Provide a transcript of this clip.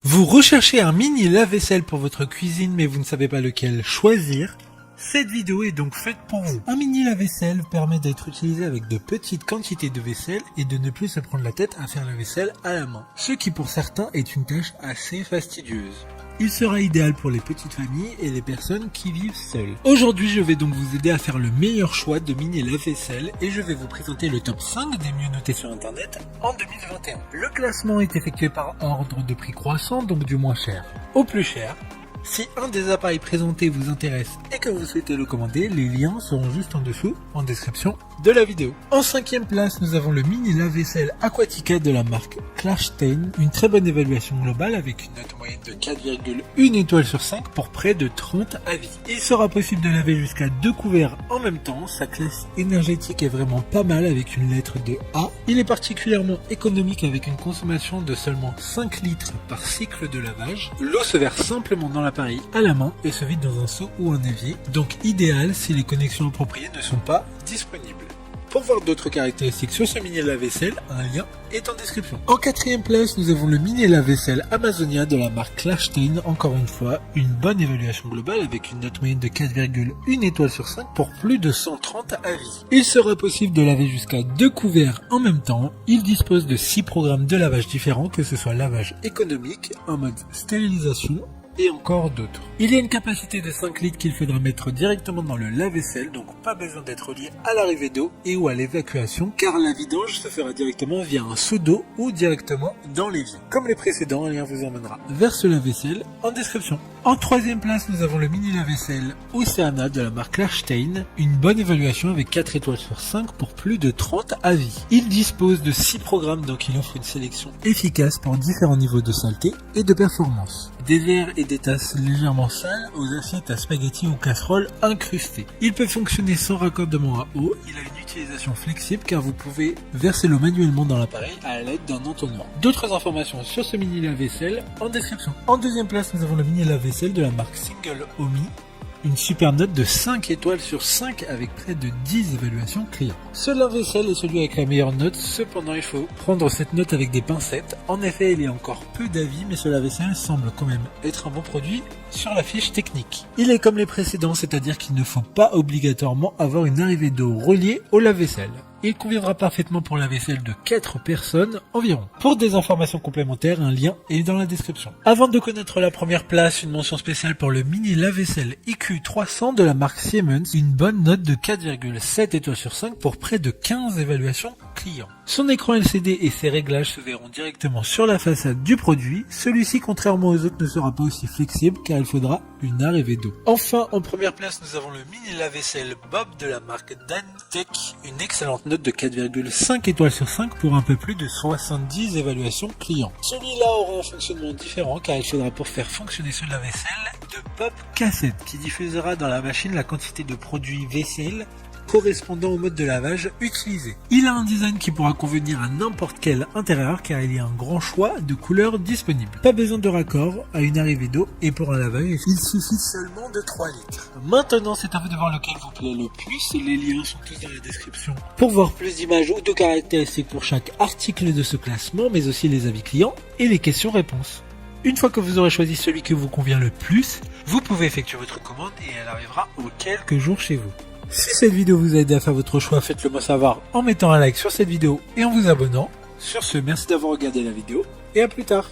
Vous recherchez un mini lave-vaisselle pour votre cuisine mais vous ne savez pas lequel choisir? Cette vidéo est donc faite pour vous. Un mini lave-vaisselle permet d'être utilisé avec de petites quantités de vaisselle et de ne plus se prendre la tête à faire la vaisselle à la main. Ce qui pour certains est une tâche assez fastidieuse. Il sera idéal pour les petites familles et les personnes qui vivent seules. Aujourd'hui, je vais donc vous aider à faire le meilleur choix de mini lave-vaisselle et je vais vous présenter le top 5 des mieux notés sur internet en 2021. Le classement est effectué par ordre de prix croissant, donc du moins cher au plus cher. Si un des appareils présentés vous intéresse et que vous souhaitez le commander, les liens seront juste en dessous, en description de la vidéo. En 5e place, nous avons le mini lave-vaisselle Aquatica de la marque Klashstein. Une très bonne évaluation globale avec une note moyenne de 4,1 étoiles sur 5 pour près de 30 avis. Il sera possible de laver jusqu'à 2 couverts en même temps. Sa classe énergétique est vraiment pas mal avec une lettre de A. Il est particulièrement économique avec une consommation de seulement 5 litres par cycle de lavage. L'eau se verse simplement dans l'appareil à la main et se vide dans un seau ou un évier. Donc idéal si les connexions appropriées ne sont pas disponibles. Pour voir d'autres caractéristiques sur ce mini lave-vaisselle, un lien est en description. En 4e place, nous avons le mini lave-vaisselle Amazonia de la marque Klashstein. Encore une fois, une bonne évaluation globale avec une note moyenne de 4,1 étoiles sur 5 pour plus de 130 avis. Il sera possible de laver jusqu'à 2 couverts en même temps. Il dispose de 6 programmes de lavage différents, que ce soit lavage économique, en mode stérilisation, et encore d'autres. Il y a une capacité de 5 litres qu'il faudra mettre directement dans le lave-vaisselle, donc pas besoin d'être lié à l'arrivée d'eau et ou à l'évacuation, car la vidange se fera directement via un seau d'eau ou directement dans l'évier. Comme les précédents, un lien vous emmènera vers ce lave-vaisselle en description. En 3e place, nous avons le mini lave-vaisselle Oceana de la marque Klashstein, une bonne évaluation avec 4 étoiles sur 5 pour plus de 30 avis. Il dispose de 6 programmes, donc il offre une sélection efficace pour différents niveaux de saleté et de performance. Des verres et des tasses légèrement sales aux assiettes à spaghettis ou casseroles incrustées. Il peut fonctionner sans raccordement à eau, il a une utilisation flexible car vous pouvez verser l'eau manuellement dans l'appareil à l'aide d'un entonnoir. D'autres informations sur ce mini lave-vaisselle en description. En 2e place, nous avons le mini lave-vaisselle de la marque Single Omi. Une super note de 5 étoiles sur 5 avec près de 10 évaluations clients. Ce lave-vaisselle est celui avec la meilleure note, cependant il faut prendre cette note avec des pincettes. En effet, il y a encore peu d'avis, mais ce lave-vaisselle semble quand même être un bon produit sur la fiche technique. Il est comme les précédents, c'est-à-dire qu'il ne faut pas obligatoirement avoir une arrivée d'eau reliée au lave-vaisselle. Il conviendra parfaitement pour la vaisselle de 4 personnes environ. Pour des informations complémentaires, un lien est dans la description. Avant de connaître la première place, une mention spéciale pour le mini lave-vaisselle IQ300 de la marque Siemens, une bonne note de 4,7 étoiles sur 5 pour près de 15 évaluations clients. Son écran LCD et ses réglages se verront directement sur la façade du produit. Celui-ci, contrairement aux autres, ne sera pas aussi flexible car il faudra une arrivée d'eau. Enfin, en première place, nous avons le mini lave-vaisselle Bob de la marque Dantek, une excellente note de 4,5 étoiles sur 5 pour un peu plus de 70 évaluations clients. Celui-là aura un fonctionnement différent car il faudra pour faire fonctionner ce lave-vaisselle de Bob cassette qui diffusera dans la machine la quantité de produits vaisselle correspondant au mode de lavage utilisé. Il a un design qui pourra convenir à n'importe quel intérieur car il y a un grand choix de couleurs disponibles. Pas besoin de raccord à une arrivée d'eau et pour un lavage, il suffit seulement de 3 litres. Maintenant, c'est à vous de voir lequel vous plaît le plus. Les liens sont tous dans la description pour voir plus d'images ou de caractéristiques pour chaque article de ce classement, mais aussi les avis clients et les questions-réponses. Une fois que vous aurez choisi celui qui vous convient le plus, vous pouvez effectuer votre commande et elle arrivera en quelques jours chez vous. Si cette vidéo vous a aidé à faire votre choix, faites-le moi savoir en mettant un like sur cette vidéo et en vous abonnant. Sur ce, merci d'avoir regardé la vidéo et à plus tard.